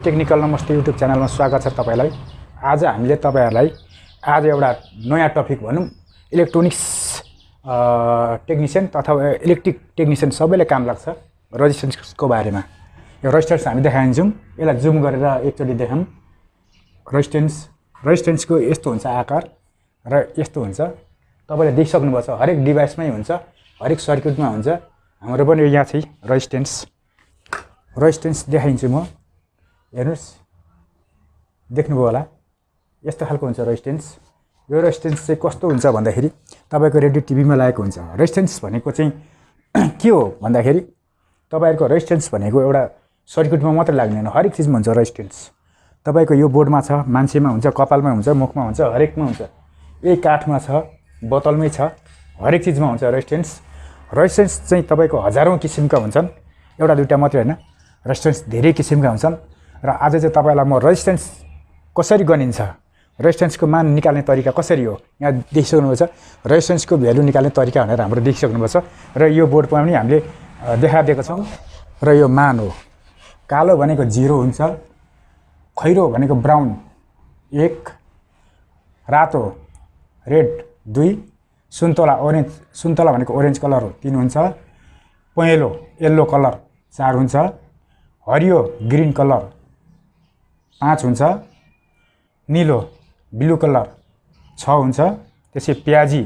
Technical नमस्ते YouTube च्यानलमा स्वागत छ तपाईलाई। आज हामीले तपाईहरुलाई आज एउटा नयाँ टपिक भनौं इलेक्ट्रोनिक्स टेक्निशियन तथा इलेक्ट्रिक टेक्निशियन सबैले काम लाग्छ रेजिस्टेन्सको बारेमा। यो रेजिस्टेन्स हामी देखाइन्छौं। यसलाई जुम गरेर एकचोटी देखाऊँ। रेजिस्टेन्सको यस्तो हुन्छ आकार र यस्तो हुन्छ। तपाईले देखिसक्नुभएको छ हरेक डिभाइसमै हुन्छ, हरेक सर्किटमा हुन्छ। हाम्रो पनि यहाँ चाहिँ रेजिस्टेन्स देखाइन्छु म। हेर्नुस्, देख्नुभयो होला यस्तो खालको हुन्छ रेजिस्टेन्स। यो रेजिस्टेन्स चाहिँ कस्तो हुन्छ भन्दाखेरि तपाईको रेडियो टिभीमा लागेको हुन्छ। रेजिस्टेन्स भनेको चाहिँ के हो भन्दाखेरि तपाईहरुको रेजिस्टेन्स भनेको एउटा सर्किटमा मात्र लाग्ने हैन, हरेक चीजमा हुन्छ रेजिस्टेन्स। तपाईको यो बोर्डमा छ, मान्छेमा हुन्छ, कपालमा हुन्छ, मुखमा हुन्छ, हरेकमा हुन्छ। यही काठमा छ, बोतलमै छ, हरेक चीजमा हुन्छ रेजिस्टेन्स। रेजिस्टेन्स चाहिँ तपाईको हजारौं किसिमका हुन्छन्, एउटा दुईटा मात्र हैन। रेजिस्टेन्स धेरै किसिमका हुन्छन् र आज चाहिँ तपाईलाई म रेजिस्टेन्स कसरी गनिन्छ, रेजिस्टेन्सको मान निकाल्ने तरिका कसरी हो यहाँ देखिसक्नुभएको छ। रेजिस्टेन्सको भ्यालु निकाल्ने तरिका भनेर हाम्रो देखिसक्नुभएको छ र यो बोर्डमा पनि हामीले देखाइदिएका छौं। र यो मान हो। कालो भनेको 0 हुन्छ, खैरो भनेको ब्राउन 1, रातो रेड 2, सुन्तला भनेको ओरेन्ज कलर हो 3 हुन्छ, पहेँलो येल्लो कलर 4 हुन्छ, हरियो ग्रीन कलर 5 हुन्छ, नीलो ब्लू कलर 6 हुन्छ, त्यसै प्याजी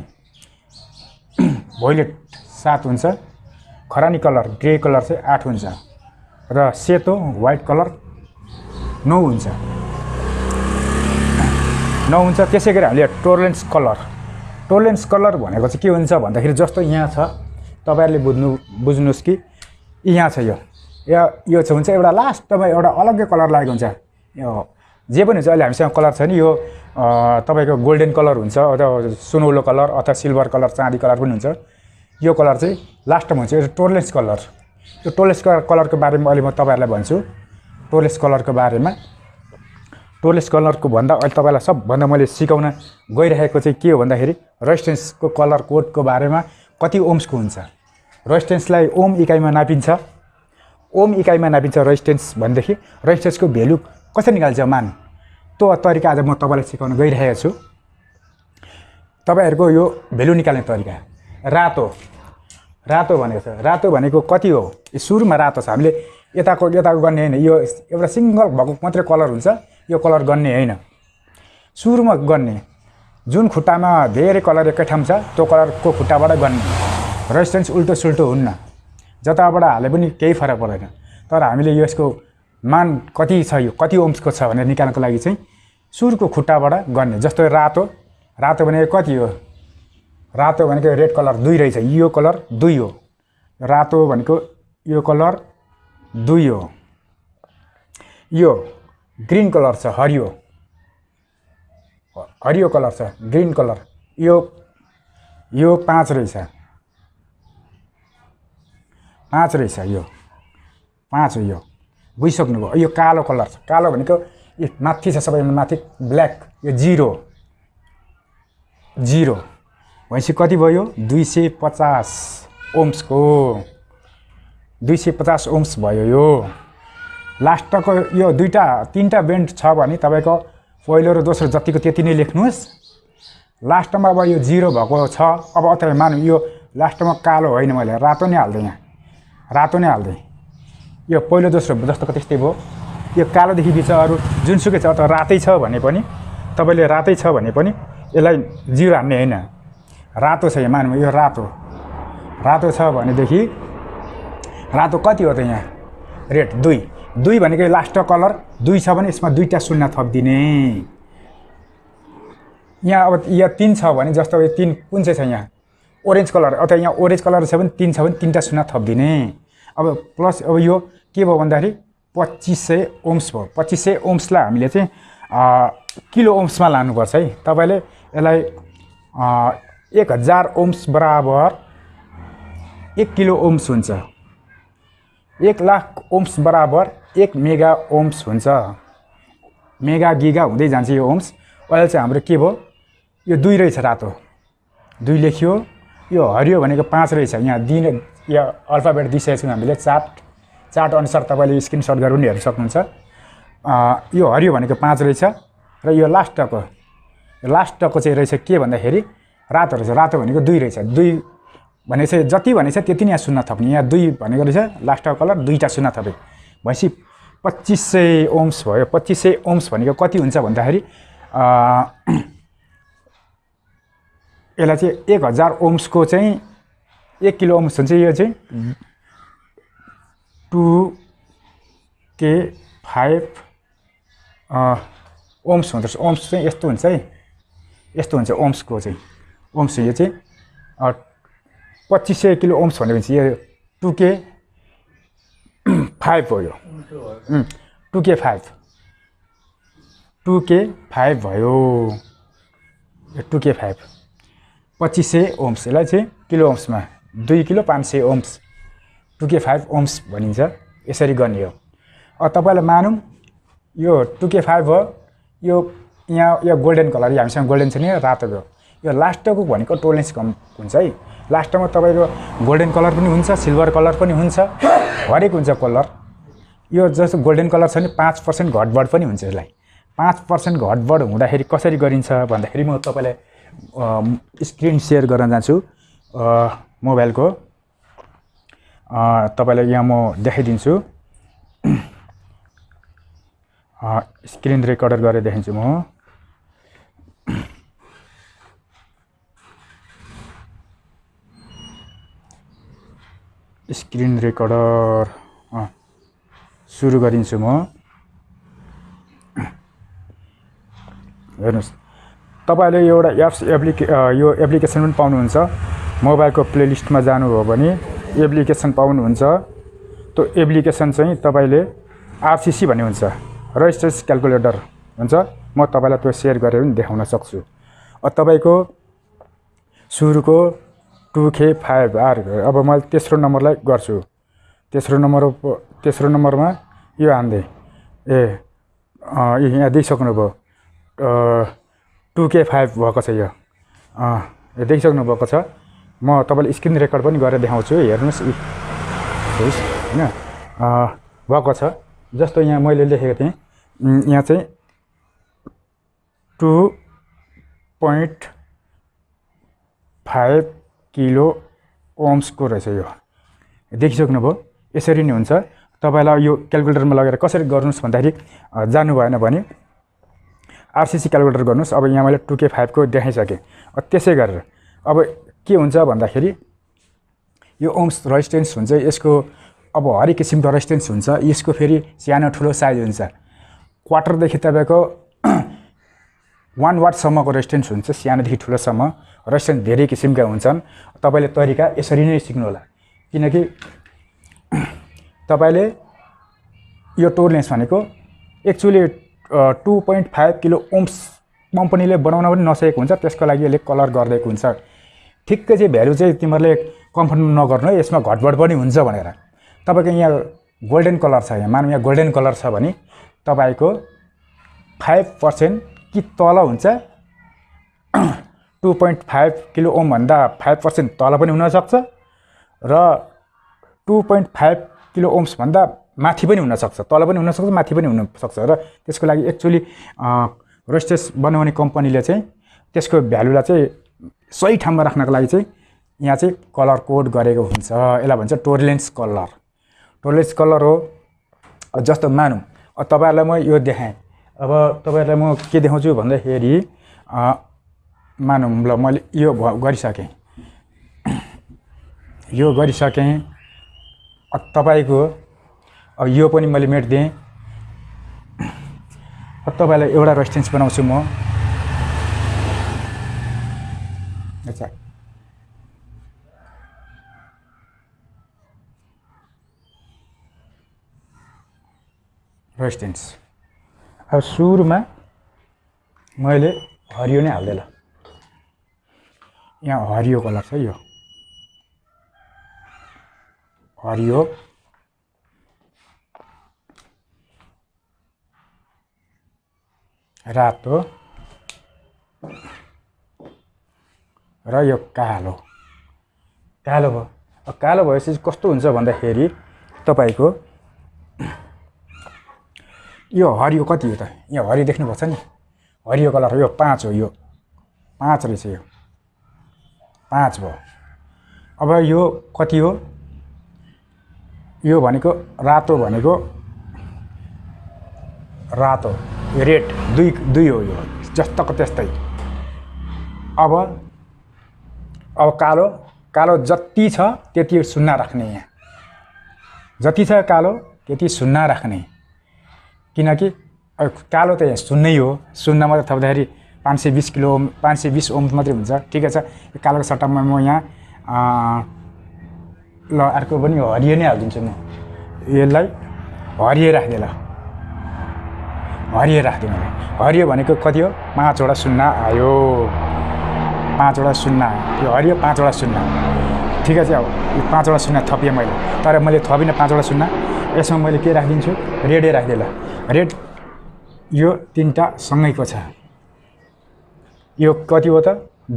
भोइलेट 7 हुन्छ, खरानी कलर ग्रे कलर चाहिँ 8 हुन्छ र सेतो व्हाइट कलर 9 हुन्छ। त्यसैगरी हामीले टोलेन्स कलर भनेको चाहिँ के हुन्छ भन्दाखेरि जस्तो यहाँ छ, तपाईहरुले बुझ्नुस् कि यहाँ छ यो चाहिँ हुन्छ एउटा लास्टमा एउटा अलग्गै कलर लागेको हुन्छ। यो जे पनि हुन्छ, अहिले हामीसँग कलर छ नि, यो तपाईको गोल्डन कलर हुन्छ अथवा सुनौलो कलर अथवा सिल्भर कलर, चाँदी कलर पनि हुन्छ। यो कलर चाहिँ लास्टमा हुन्छ। यो टोलेन्स कलर। यो टोलेन्स कलरको बारेमा अहिले म तपाईहरुलाई भन्छु। टोलेन्स कलरको बारेमा, टोलेन्स कलरको भन्दा अहिले तपाईलाई सबभन्दा मैले सिकाउन गइरहेको चाहिँ के हो भन्दाखेरि रेजिस्टेन्सको कलर कोडको बारेमा कति ओम्सको हुन्छ। रेजिस्टेन्सलाई ओम इकाइमा नापिन्छ। ओम इकाइमा नापिन्छ रेजिस्टेन्स भनेदेखि रेजिस्टेन्सको भ्यालु कसरी निकाल्छ मान, त्यो तरिका आज म तपाईलाई सिकाउन गइरहेको छु। तपाईहरुको यो भ्यालु निकाल्ने तरिका रातो भनेको छ। रातो भनेको कति हो? सुरुमा रातो छ, हामीले यताको गर्ने हैन। यो एउटा सिंगल भएको मात्रै कलर हुन्छ, यो कलर गर्ने हैन। सुरुमा गर्ने जुन खुट्टामा धेरै कलर एकै ठाउँ छ त्यो कलरको खुट्टाबाट गर्ने। रेजिस्टेन्स उल्टो सुल्टो हुन्न, जताबाट हाले पनि केही फरक पर्दैन। तर हामीले यसको मान कति छ, यो कति ओम्सको छ भनेर निकाल्नको लागि चाहिँ सुरुको खुट्टाबाट गर्ने। जस्तो रातो भनेको कति हो? रातो भनेको रेड कलर 2 रहेछ, यो कलर 2 हो। रातो भनेको यो कलर 2 हो। यो ग्रीन कलर छ, हरियो कलर छ, ग्रीन कलर यो 5 रहेछ। 5 रहेछ, यो 5 हो। यो बुझिसक्नुभयो। यो कालो कलर छ। कालो भनेको यो माथि छ, सबैभन्दा माथि ब्ल्याक, यो 0 भनेपछि कति भयो? 250 ओम्सको। 250 ओम्स भयो। यो लास्टको यो तीनटा बेन्ड छ भने तपाईको पहिलो र दोस्रो जतिको त्यति नै लेख्नुस्। लास्टमा अब यो 0 भएको छ, अब अथवा मानौँ यो लास्टमा कालो होइन, मैले रातो नै हाल्दै, यहाँ रातो नै हाल्दै। यो पहिलो दोस्रो जस्तोको त्यस्तै भयो। यो कालोदेखि बिच अरू जुनसुकै छ अथवा रातै छ भने पनि तपाईले रातै छ भने पनि यसलाई 0 हाल्ने हैन। रातो छ, यहाँ मानौँ यो रातो छ भनेदेखि रातो कति हो त? यहाँ रेड 2 भनेको लास्ट कलर 2 छ भने यसमा 2टा शून्य थपिदिने। यहाँ अब यहाँ 3 छ भने जस्तो यो 3 कुन चाहिँ छ? यहाँ ओरेन्ज कलर अथवा यहाँ ओरेन्ज कलर छ भने 3 छ भने 3टा शून्य थपिदिने। अब प्लस अब यो के भयो भन्दाखेरि 2500 ओम्स भयो। 2500 ओम्सलाई हामीले चाहिँ किलो ओम्समा लानुपर्छ है। तपाईले यसलाई 1000 ओम्स बराबर 1 किलो ओम्स हुन्छ। 1 लाख ओम्स बराबर 1 मेगा ओम्स हुन्छ। मेगा गिगा हुँदै जान्छ यो ओम्स। अहिले चाहिँ हाम्रो के भयो? यो 2 रहेछ, रातो 2 लेख्यो। यो हरियो भनेको 5 रहेछ। यहाँ अल्फाबेट दिइसकेको छौँ हामीले। चार्ट अनुसार तपाईले स्क्रिनशट गरेर पनि हेर्न सक्नुहुन्छ। यो हरियो भनेको 5 रहेछ र यो लास्टको चाहिँ रहेछ के भन्दाखेरि रातो रहेछ। रातो भनेको 2 रहेछ। 2 भनेपछि जति भनेछ त्यति नै यहाँ शून्य थप्ने। यहाँ 2 भनेको रहेछ लास्टको कलर 2टा शून्य थपे भनेपछि 2500 ओम्स भयो। 2500 ओम्स भनेको कति हुन्छ भन्दाखेरि यसलाई चाहिँ 1000 ओम्सको चाहिँ 1 किलो ओम्स हुन्छ। यो चाहिँ 2K5 ओम्स हुँदछ। ओम्स चाहिँ यस्तो हुन्छ है, यस्तो हुन्छ ओम्सको चाहिँ। ओम्स यो चाहिँ 2500 किलो ओम्स भनेपछि यो 2K5 हो। यो 2K5 भयो। यो 2K5 2500 ओम्स। यसलाई चाहिँ किलो ओम्समा 2 किलो 500 ओम्स 2K5 ओम्स भनिन्छ। यसरी गर्ने हो। अब तपाईलाई मानौँ यो 2K5 हो। यो यहाँ यो गोल्डन कलर, हामीसँग गोल्डन छ नि, रातो हो। यो लास्टको भनेको टोलेन्स कम हुन्छ है। लास्टमा तपाईको गोल्डन कलर पनि हुन्छ, सिल्भर कलर पनि हुन्छ, हरेक हुन्छ कलर। यो जस्तो गोल्डन कलर छ नि 5% घटबढ पनि हुन्छ। यसलाई 5% घटबढ हुँदाखेरि कसरी गरिन्छ भन्दाखेरि म तपाईलाई स्क्रिन शेयर गर्न जान्छु मोबाइलको। तपाईलाई यहाँ म देखाइदिन्छु। स्क्रिन रेकर्डर गरेर देखाइदिन्छु म। स्क्रिन रेकर्डर सुरु गरिन्छु म। हेर्नुस्, तपाईले एउटा यो एप्लिकेसन पनि पाउनुहुन्छ। मोबाइलको प्लेलिस्टमा जानुभयो भने एप्लिकेसन पाउनुहुन्छ। त्यो एप्लिकेसन चाहिँ तपाईले RCC भन्ने हुन्छ, रेजिस्ट्रेसन क्याल्कुलेटर हुन्छ। म तपाईलाई त्यो शेयर गरेर पनि देखाउन सक्छु। तपाईको सुरुको 2K5 अब मैले तेस्रो नम्बरलाई गर्छु। तेस्रो नम्बरमा यो हान्दै यहाँ देखिसक्नुभयो 2K5 भएको छ। यो देखिसक्नु भएको छ। म तपाईलाई स्क्रिन रेकर्ड पनि गरेर देखाउँछु। हेर्नुस् हैन, भएको छ। जस्तो यहाँ मैले लेखेको थिएँ, यहाँ चाहिँ 2.5 किलो ओम्सको रहेछ। यो देखिसक्नुभयो। यसरी नै हुन्छ। तपाईलाई यो क्याल्कुलेटरमा लगेर कसरी गर्नुस् भन्दाखेरि जानु भएन भने RCC क्याल्कुलेटर गर्नुस्। अब यहाँ मैले 2K5 को देखाइसकेँ। त्यसै गरेर अब के हुन्छ भन्दाखेरि यो ओम्स रेजिस्टेन्स हुन्छ। यसको अब हरेक किसिमको रेजिस्टेन्स हुन्छ। यसको फेरि सानो ठुलो साइज हुन्छ। क्वार्टरदेखि तपाईको 1 वाटसम्मको रेजिस्टेन्स हुन्छ। सानोदेखि ठुलोसम्म रेजिस्टेन्स धेरै किसिमका हुन्छन्। तपाईले तरिका यसरी नै सिक्नु होला। किनकि तपाईले यो टोलेन्स भनेको एक्चुअली 2.5 किलो ओम्स कम्पनीले बनाउन पनि नसकेको हुन्छ। त्यसको लागि यसले कलर गरिदिएको हुन्छ। ठिक्कै चाहिँ भ्यालु चाहिँ तिमीहरूले कन्फर्म नगर्नु है, यसमा घटबढ पनि हुन्छ भनेर। तपाईको यहाँ गोल्डन कलर छ, यहाँ मानौँ यहाँ गोल्डन कलर छ भने तपाईको 5% कि तल हुन्छ। 2.5 किलो ओम भन्दा 5% तल पनि हुनसक्छ र 2.5 किलो ओम्स भन्दा माथि पनि हुनसक्छ। तल पनि हुनसक्छ, माथि पनि हुनसक्छ। र त्यसको लागि एक्चुअली रेजिस्ट्रेस बनाउने कम्पनीले चाहिँ त्यसको भ्यालुलाई चाहिँ सही ठाउँमा राख्नको लागि चाहिँ यहाँ चाहिँ कलर कोड गरेको हुन्छ। यसलाई भन्छ टोलेन्स कलर। टोलेन्स कलर हो। जस्तो मानौँ तपाईहरुलाई म यो देखाएँ। अब तपाईहरुलाई म के देखाउँछु भन्दाखेरि मानौँ ल मैले यो गरिसकेँ। यो गरिसकेँ। तपाईको अब यो पनि मैले मेट्दिएँ। तपाईलाई एउटा रेजिस्टेन्स बनाउँछु म। अच्छा, रेजिस्टेन्स अब सुरुमा मैले हरियो नै हाल्दै ल। यहाँ हरियो कलर छ। यो हरियो, रातो र यो कालो। कालो भयो। कालो भएपछि कस्तो हुन्छ भन्दाखेरि तपाईको यो हरियो कति हो त यहाँ हरियो देख्नुपर्छ नि हरियो कलर यो 5 हो यो 5 रहेछ यो 5 भयो अब यो कति हो यो भनेको रातो रातो रेड दुई हो यो जस्तोको त्यस्तै अब कालो जति छ त्यति शून्य राख्ने यहाँ जति छ कालो त्यति शून्य राख्ने किनकि कालो त यहाँ शून्य हो शून्य मात्र थप्दाखेरि 520 किलो 520 ओम मात्रै हुन्छ ठिकै छ यो कालोको सट्टामा म यहाँ ल अर्को पनि हरियो नै हालिदिन्छु म यसलाई हरियो राख्दै ल हरियो राख्दिउँ हरियो भनेको कति हो 5 वटा शून्य आयो 5 वटा शून्य आयो यो हरियो 5 वटा शून्य ठिकै छ अब यो 5 वटा शून्य थपिएँ मैले तर मैले थपिनँ 5 वटा शून्य यसमा मैले के राखिदिन्छु रेडै राख्दै ल रेड यो 3टा सँगैको छ यो कति हो त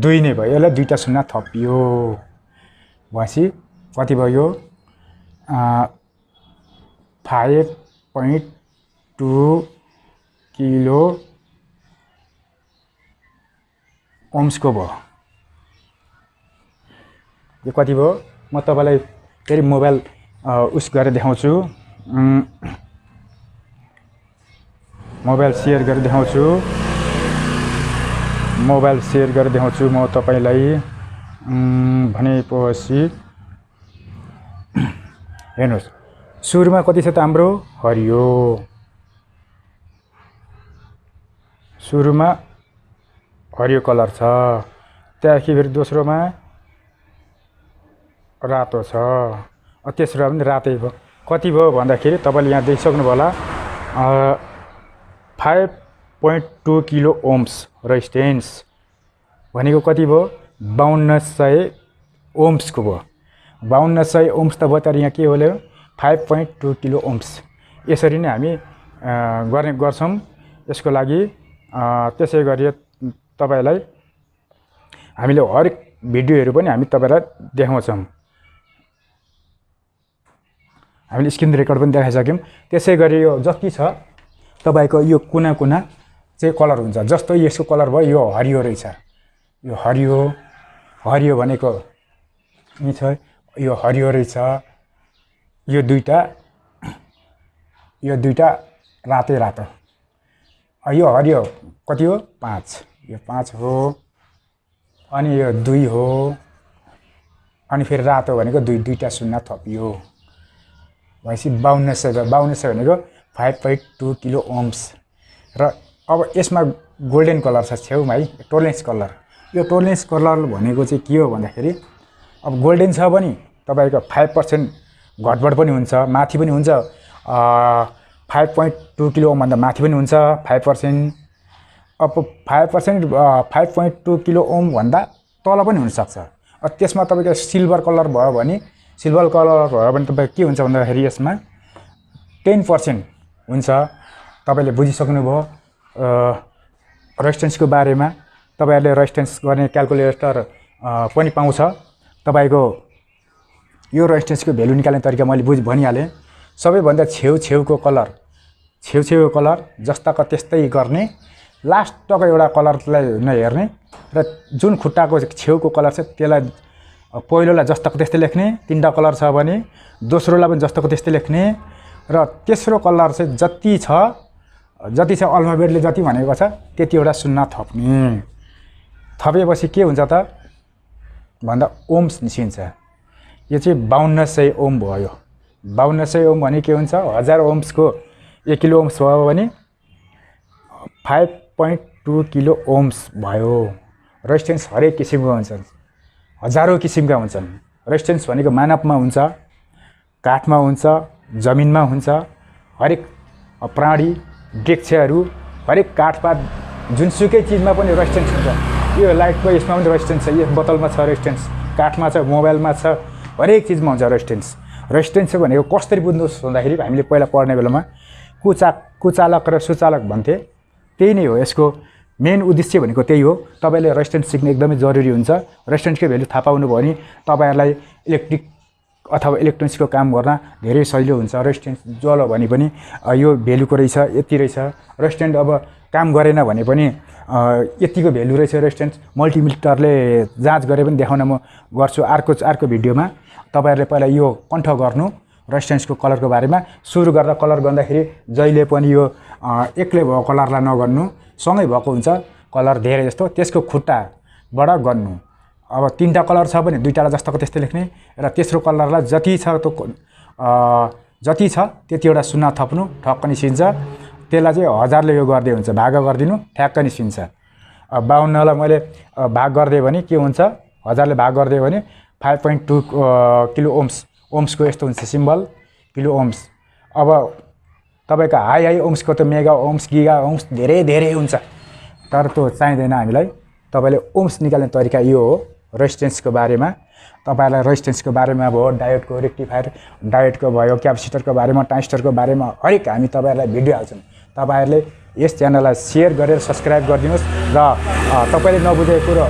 2 नै भयो यसलाई 2टा शून्य थपियो भनेपछि कति भयो 5.2 किलो ओम्सको भयो यो कति भयो म तपाईलाई फेरि मोबाइल उस गरेर देखाउँछु मोबाइल सेयर गरेर देखाउँछु म तपाईलाई भनेपछि हेर्नुस् सुरुमा कति छ त हाम्रो हरियो सुरुमा हरियो कलर छ त्यहाँदेखि फेरि दोस्रोमा रातो छ तेस्रोमा पनि रातै भयो कति भयो भन्दाखेरि तपाईले यहाँ देखिसक्नुभयो होला 5.2 किलो ओम्स रेजिस्टेन्स भनेको कति भयो 5200 ओम्सको भयो 5200 ओम्स त भयो तर यहाँ के हो 5.2 किलो ओम्स यसरी नै हामी गर्छौं यसको लागि त्यसै गरी तपाईलाई हामीले हरेक भिडियोहरु पनि हामी तपाईलाई देखाउँछौं हामीले स्क्रिन रेकर्ड पनि देखाइसक्यौं त्यसै गरी यो जति छ तपाईको यो कुना चाहिँ कलर हुन्छ जस्तो यसको कलर भयो यो हरियो रहेछ यो हरियो भनेको नि छ यो हरियो रहेछ यो दुईटा रातो यो हरियो कति हो 5 यो 5 हो अनि यो 2 हो अनि फेरि रातो भनेको दुईटा शून्य थपियो भनेपछि 5200 भनेको 5.2 किलो ओम्स र अब यसमा गोल्डन कलर छ छेउमा है टोलेन्स कलर यो टोलेन्स कलर भनेको चाहिँ के हो भन्दाखेरि अब गोल्डन छ भने तपाईको 5% घटबड पनि हुन्छ माथि पनि हुन्छ 5.2 किलो ओम भन्दा माथि पनि हुन्छ 5% अब 5% 5.2 किलो ओम भन्दा तल पनि हुन सक्छ त्यसमा तपाईको सिल्भर कलर भयो भने तपाईको के हुन्छ भन्दाखेरि यसमा 10% हुन्छ तपाईले बुझिसक्नु भयो रेजिस्टेन्सको बारेमा तपाईहरुले रेजिस्टेन्स गर्ने क्याल्कुलेटर पनि पाउँछ तपाईको यो रेजिस्टेन्सको भ्यालु निकाल्ने तरिका मैले भनिहाले सबैभन्दा छेउको कलर जस्ताको त्यस्तै गर्ने लास्टको एउटा कलरलाई नहेर्ने र जुन खुट्टाको छेउको कलर छ त्यसलाई पहिलोलाई जस्ताको त्यस्तै लेख्ने तीनटा कलर छ भने दोस्रोलाई पनि जस्ताको त्यस्तै लेख्ने र तेस्रो कलर चाहिँ जति छ अल्फाबेटले जति भनेको छ त्यति एउटा शून्य थप्ने थपेपछि के हुन्छ त भन्दा ओम्स निस्किन्छ यो चाहिँ 5200 ओम भयो 5200 ओम भने के हुन्छ 1000 ओम्सको 1 किलो ओम्स भयो भने 5.2 किलो ओम्स भयो रेजिस्टेन्स हरेक किसिमको हुन्छन् हजारौं किसिमका हुन्छन् रेजिस्टेन्स भनेको मानवमा हुन्छ काठमा हुन्छ जमिनमा हुन्छ हरेक प्राणी वृक्षहरू हरेक काठपात जुनसुकै चीजमा पनि रेजिस्टेन्स हुन्छ यो लाइटको यसमा पनि रेजिस्टेन्स छ यो बोतलमा छ रेजिस्टेन्स काठमा छ मोबाइलमा छ हरेक चीजमा हुन्छ रेजिस्टेन्स भनेको कसरी बुझ्नुस् भन्दाखेरि हामीले पहिला पढ्ने बेलामा कुचालक र सुचालक भन्थे त्यही नै हो यसको मेन उद्देश्य भनेको त्यही हो तपाईले रेजिस्टेन्स सिक्न एकदमै जरुरी हुन्छ रेजिस्टेन्सको भ्यालु थाहा पाउनु भयो भने तपाईहरुलाई इलेक्ट्रिक अथवा इलेक्ट्रोनिक्सको काम गर्न धेरै सजिलो हुन्छ। रेजिस्टेन्स जल भने पनि यो भेल्युको रहेछ, यति रहेछ। रेजिस्टेन्स अब काम गरेन भने पनि यतिको भेल्यु रहेछ। रेजिस्टेन्स मल्टिमिटरले जाँच गरे पनि देखाउन म गर्छु अर्को भिडियोमा। तपाईहरुले पहिला यो कन्ठ गर्नु रेजिस्टेन्सको कलरको बारेमा। सुरु गर्दा कलर गर्दाखेरि जहिले पनि यो एक्लै भएको कलरलाई नगर्नु, सँगै भएको हुन्छ कलर धेरै जस्तो, त्यसको खुट्टाबाट गर्नु। अब 3टा कलर छ भने 2टालाई जस्तोको त्यस्तै लेख्ने र तेस्रो कलरलाई जति छ त्यतिवटा शून्य थप्नु, ठक्क निस्किन्छ। त्यसलाई चाहिँ 1000 ले यो गर्दै हुन्छ, भाग गरिदिनु, ठ्याक्क निस्किन्छ। 52 लाई मैले भाग गर्दै भने के हुन्छ, 1000 ले भाग गर्दै भने 5.2 किलो ओम्सको यस्तो हुन्छ सिम्बल, किलो ओम्स। अब तपाईको हाई ओम्सको त मेगा ओम्स, गिगा ओम्स धेरै हुन्छ, तर त्यो चाहिँदैन हामीलाई। तपाईले ओम्स निकाल्ने तरिका यो हो। रेजिस्टेन्सको बारेमा तपाईहरुलाई रेजिस्टेन्सको बारेमा भयो, डायोडको, रेक्टिफायर डायोडको भयो, क्यापेसिटरको बारेमा, ट्रान्जिस्टरको बारेमा हरेक हामी तपाईहरुलाई भिडियो हाल्छौँ। तपाईहरुले यस च्यानललाई शेयर गरेर सब्स्क्राइब गरिदिनुस् र तपाईले नबुझेको कुरो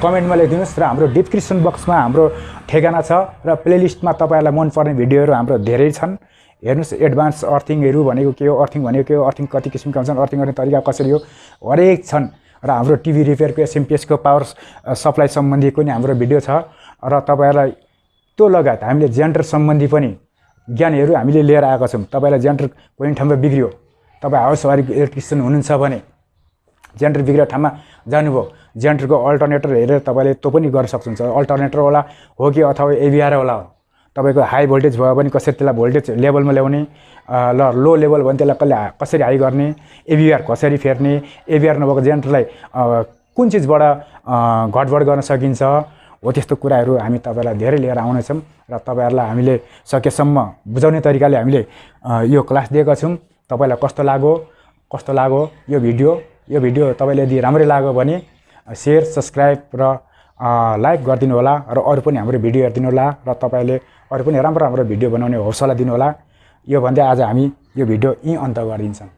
कमेन्टमा लेखिदिनुस् र हाम्रो डिस्क्रिप्सन बक्समा हाम्रो ठेगाना छ र प्लेलिस्टमा तपाईहरुलाई मन पर्ने भिडियोहरु हाम्रो धेरै छन्। हेर्नुस्, एडभान्स अर्थिङहरु भनेको के हो, अर्थिङ भनेको के हो, अर्थिङ कति किसिमका हुन्छन्, अर्थिङ गर्ने तरिका कसरी हो, हरेक छन्। र हाम्रो टिभी रिपेयरको, एसएमपीएसको पावर सप्लाई सम्बन्धी पनि हाम्रो भिडियो छ। र तपाईहरुलाई त्यो लगायत हामीले जेनरेटर सम्बन्धी पनि ज्ञानहरु हामीले लिएर आएका छौँ। तपाईलाई जेनरेटर कुनै ठाउँमा बिग्रियो, तपाई हाउसवाइफ इलेक्ट्रिसियन हुनुहुन्छ भने जेनरेटर बिग्रेको ठाउँमा जानुभयो, जेनरेटरको अल्टरनेटर हेरेर तपाईले त्यो पनि गर्न सक्नुहुन्छ। अल्टरनेटर होला हो कि अथवा एभीआर होला हो। तपाईको हाई भोल्टेज भयो भने कसरी त्यसलाई भोल्टेज लेभलमा ल्याउने, लो लेभल भने त्यसलाई कसरी हाई गर्ने, एभीआर कसरी फेर्ने, एभीआर नभएको जेनरेटरलाई कुन चिजबाट घटबड गर्न सकिन्छ, हो त्यस्तो कुराहरू हामी तपाईलाई धेरै लिएर आउनेछौँ। र तपाईहरुलाई हामीले सकेसम्म बुझाउने तरिकाले हामीले यो क्लास दिएका छौँ। तपाईलाई कस्तो लाग्यो यो भिडियो तपाईले यदि राम्रै लाग्यो भने शेयर, सब्स्क्राइब र लाइक गरिदिनु होला र अरु पनि हाम्रो भिडियो हेर्दिनु होला र तपाईले अरु पनि राम्रो भिडियो बनाउने हौसला दिनु होला। यो भन्दै आज हामी यो भिडियो यही अन्त गरिदिन्छौँ।